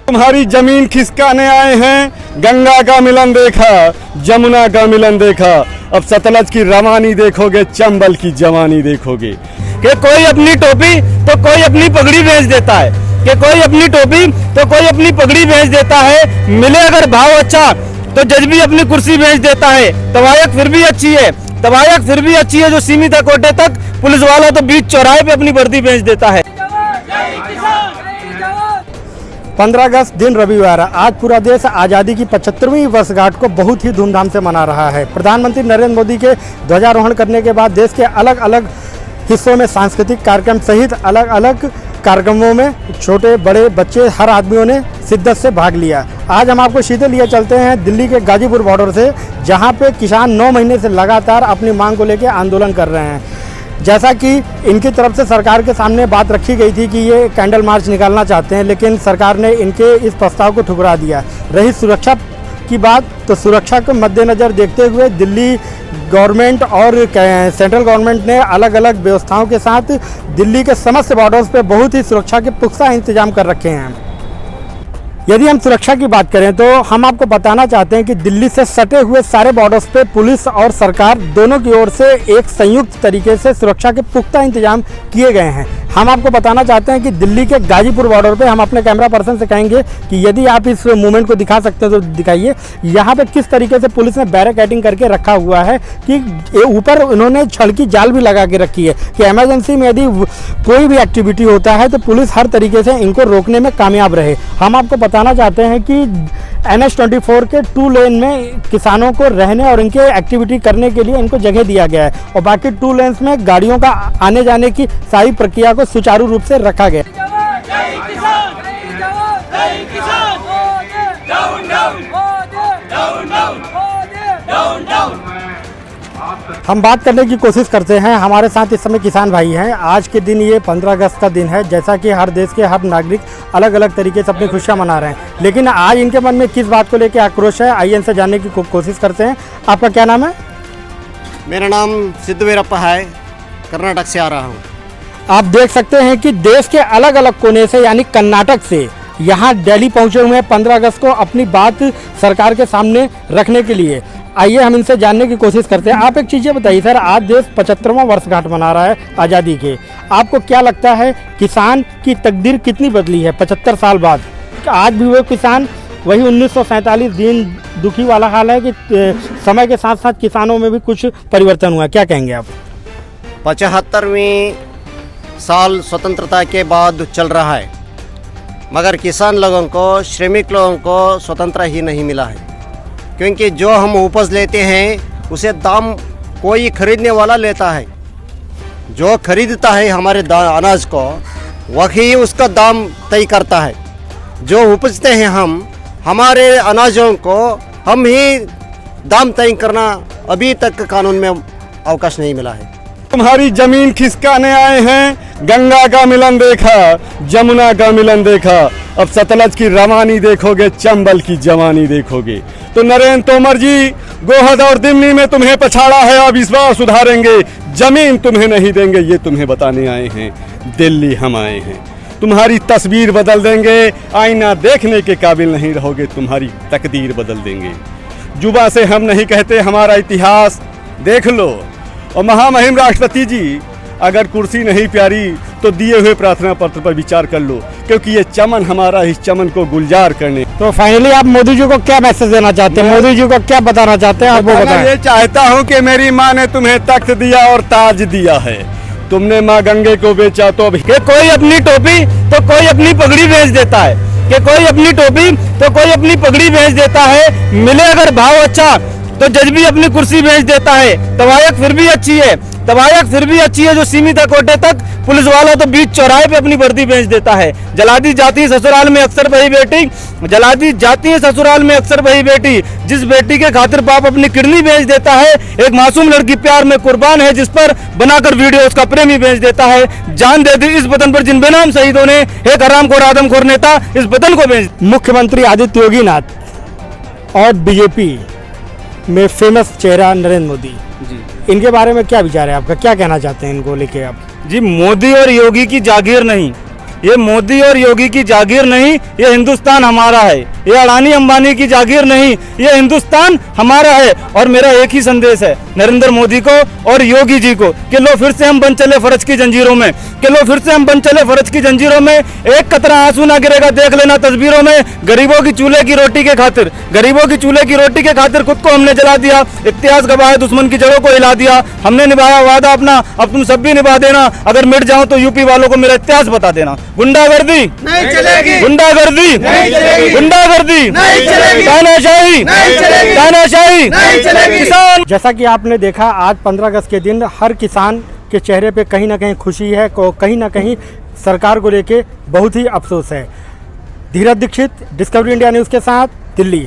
तुम्हारी जमीन खिसकाने आए हैं, गंगा का मिलन देखा, जमुना का मिलन देखा, अब सतलज की रवानी देखोगे, चंबल की जवानी देखोगे। कि कोई अपनी टोपी तो कोई अपनी पगड़ी बेच देता है, कि कोई अपनी टोपी तो कोई अपनी पगड़ी बेच देता है। मिले अगर भाव अच्छा तो जज भी अपनी कुर्सी बेच देता है। तवायक फिर भी अच्छी है, तवायक फिर भी अच्छी है जो सीमित है कोटे तक, पुलिस वाला तो बीच चौराहे पे अपनी वर्दी बेच देता है। 15 अगस्त दिन रविवार, आज पूरा देश आज़ादी की 75वीं वर्षगांठ को बहुत ही धूमधाम से मना रहा है। प्रधानमंत्री नरेंद्र मोदी के ध्वजारोहण करने के बाद देश के अलग अलग हिस्सों में सांस्कृतिक कार्यक्रम सहित अलग अलग कार्यक्रमों में छोटे बड़े बच्चे हर आदमियों ने शिद्दत से भाग लिया। आज हम आपको सीधे लिए चलते हैं दिल्ली के गाजीपुर बॉर्डर से, जहां पे किसान 9 महीने से लगातार अपनी मांग को लेकर आंदोलन कर रहे हैं। जैसा कि इनकी तरफ से सरकार के सामने बात रखी गई थी कि ये कैंडल मार्च निकालना चाहते हैं, लेकिन सरकार ने इनके इस प्रस्ताव को ठुकरा दिया। रही सुरक्षा की बात, तो सुरक्षा को मद्देनज़र देखते हुए दिल्ली गवर्नमेंट और सेंट्रल गवर्नमेंट ने अलग अलग व्यवस्थाओं के साथ दिल्ली के समस्त बॉर्डर्स पे बहुत ही सुरक्षा के पुख्ता इंतजाम कर रखे हैं। यदि हम सुरक्षा की बात करें तो हम आपको बताना चाहते हैं कि दिल्ली से सटे हुए सारे बॉर्डर्स पे पुलिस और सरकार दोनों की ओर से एक संयुक्त तरीके से सुरक्षा के पुख्ता इंतजाम किए गए हैं। हम आपको बताना चाहते हैं कि दिल्ली के गाजीपुर बॉर्डर पे हम अपने कैमरा पर्सन से कहेंगे कि यदि आप इस मूवमेंट को दिखा सकते हैं तो दिखाइए। यहाँ पे किस तरीके से पुलिस ने बैरिकेडिंग करके रखा हुआ है कि ऊपर उन्होंने छड़ की जाल भी लगा के रखी है कि इमरजेंसी में यदि कोई भी एक्टिविटी होता है तो पुलिस हर तरीके से इनको रोकने में कामयाब रहे। हम आपको बताना चाहते हैं कि NH-24 के 2 लेन में किसानों को रहने और इनके एक्टिविटी करने के लिए इनको जगह दिया गया है और बाकी 2 लेन्स में गाड़ियों का आने जाने की सारी प्रक्रिया को सुचारू रूप से रखा गया। हम बात करने की कोशिश करते हैं, हमारे साथ इस समय किसान भाई हैं। आज के दिन ये 15 अगस्त का दिन है। जैसा कि हर देश के हर नागरिक अलग अलग तरीके से अपनी खुशियां मना रहे हैं, लेकिन आज इनके मन में किस बात को लेकर आक्रोश है, आइए इनसे जानने की कोशिश करते हैं। आपका क्या नाम है? मेरा नाम सिद्धू वीरप्पा है, कर्नाटक से आ रहा हूँ। आप देख सकते हैं कि देश के अलग अलग कोने से यानी कर्नाटक से यहाँ दिल्ली पहुँचे हुए हैं 15 अगस्त को अपनी बात सरकार के सामने रखने के लिए। आइए हम इनसे जानने की कोशिश करते हैं। आप एक चीज़ बताइए सर, आज देश 75वां वर्षगांठ मना रहा है आज़ादी के। आपको क्या लगता है किसान की तकदीर कितनी बदली है 75 साल बाद? आज भी वो किसान वही 1947 दिन दुखी वाला हाल है कि समय के साथ साथ किसानों में भी कुछ परिवर्तन हुआ? क्या कहेंगे आप? 75वीं साल स्वतंत्रता के बाद चल रहा है, मगर किसान लोगों को, श्रमिक लोगों को स्वतंत्र ही नहीं मिला है, क्योंकि जो हम उपज लेते हैं उसे दाम कोई खरीदने वाला लेता है। जो खरीदता है हमारे अनाज को, वही उसका दाम तय करता है। जो उपजते हैं हम, हमारे अनाजों को हम ही दाम तय करना अभी तक कानून में अवकाश नहीं मिला है। तुम्हारी जमीन खिसकाने आए हैं, गंगा का मिलन देखा, जमुना का मिलन देखा, अब सतलज की रवानी देखोगे, चंबल की जवानी देखोगे। तो नरेंद्र तोमर जी, गोहद और दिमनी में तुम्हें पछाड़ा है, अब इस बार सुधारेंगे, जमीन तुम्हें नहीं देंगे, ये तुम्हें बताने आए हैं। दिल्ली हम आए हैं, तुम्हारी तस्वीर बदल देंगे, आईना देखने के काबिल नहीं रहोगे, तुम्हारी तकदीर बदल देंगे। जुबा से हम नहीं कहते, हमारा इतिहास देख लो। और महामहिम राष्ट्रपति जी, अगर कुर्सी नहीं प्यारी तो दिए हुए प्रार्थना पत्र पर विचार कर लो, क्योंकि ये चमन हमारा, इस चमन को गुलजार करने। तो फाइनली आप मोदी जी को क्या मैसेज देना चाहते हैं? मोदी जी को क्या बताना चाहते हैं आप वो बताएं। ये चाहता हूँ कि मेरी माँ ने तुम्हें तख्त दिया और ताज दिया है, तुमने माँ गंगे को बेचा तो अभी कि कोई अपनी टोपी तो कोई अपनी पगड़ी बेच देता है, कि कोई अपनी टोपी तो कोई अपनी पगड़ी बेच देता है। मिले अगर भाव अच्छा तो जज भी अपनी कुर्सी बेच देता है। तवायक फिर भी अच्छी है, तवायक फिर भी अच्छी है जो सीमित है कोटे तक, पुलिस वाला तो बीच चौराहे पे अपनी वर्दी बेच देता है। जला दी जाती है ससुराल में अक्सर वही बेटी, जला दी जाती है ससुराल में अक्सर वही बेटी, जिस बेटी के खातिर बाप अपनी किडनी बेच देता है। एक मासूम लड़की प्यार में कुर्बान है, जिस पर बनाकर वीडियो उसका प्रेमी बेच देता है। जान दे दी इस वतन पर जिन बेनाम शहीदों ने, एक हरामखोर आदमखोर नेता इस वतन को बेच। मुख्यमंत्री आदित्य योगी नाथ और बीजेपी में फेमस चेहरा नरेंद्र मोदी जी, इनके बारे में क्या विचार है आपका? क्या कहना चाहते हैं इनको लेके आप? जी, मोदी और योगी की जागीर नहीं, ये मोदी और योगी की जागीर नहीं, ये हिंदुस्तान हमारा है। ये अडानी अंबानी की जागीर नहीं, ये हिंदुस्तान हमारा है। और मेरा एक ही संदेश है नरेंद्र मोदी को और योगी जी को कि लो फिर से हम बन चले फर्ज की जंजीरों में, कि लो फिर से हम बन चले फर्ज की जंजीरों में। एक कतरा आंसू ना गिरेगा, देख लेना तस्वीरों में। गरीबों की चूल्हे की रोटी के खातिर, गरीबों की चूल्हे की रोटी के खातिर खुद को हमने जला दिया। इतिहास गवाह है, दुश्मन की जड़ों को हिला दिया। हमने निभाया वादा अपना, अब तुम सब भी निभा देना। अगर मिट जाओ तो यूपी वालों को मेरा इतिहास बता देना। गुंडागर्दी नहीं चलेगी, गुंडागर्दी नहीं चलेगी, गुंडागर्दी नहीं चलेगी, तानाशाही नहीं चलेगी, तानाशाही नहीं चलेगी। किसान। जैसा कि आपने देखा, आज 15 अगस्त के दिन हर किसान के चेहरे पे कहीं ना कहीं खुशी है, कहीं ना कहीं सरकार को लेके बहुत ही अफसोस है। धीरज दीक्षित, डिस्कवरी इंडिया न्यूज़ के साथ, दिल्ली।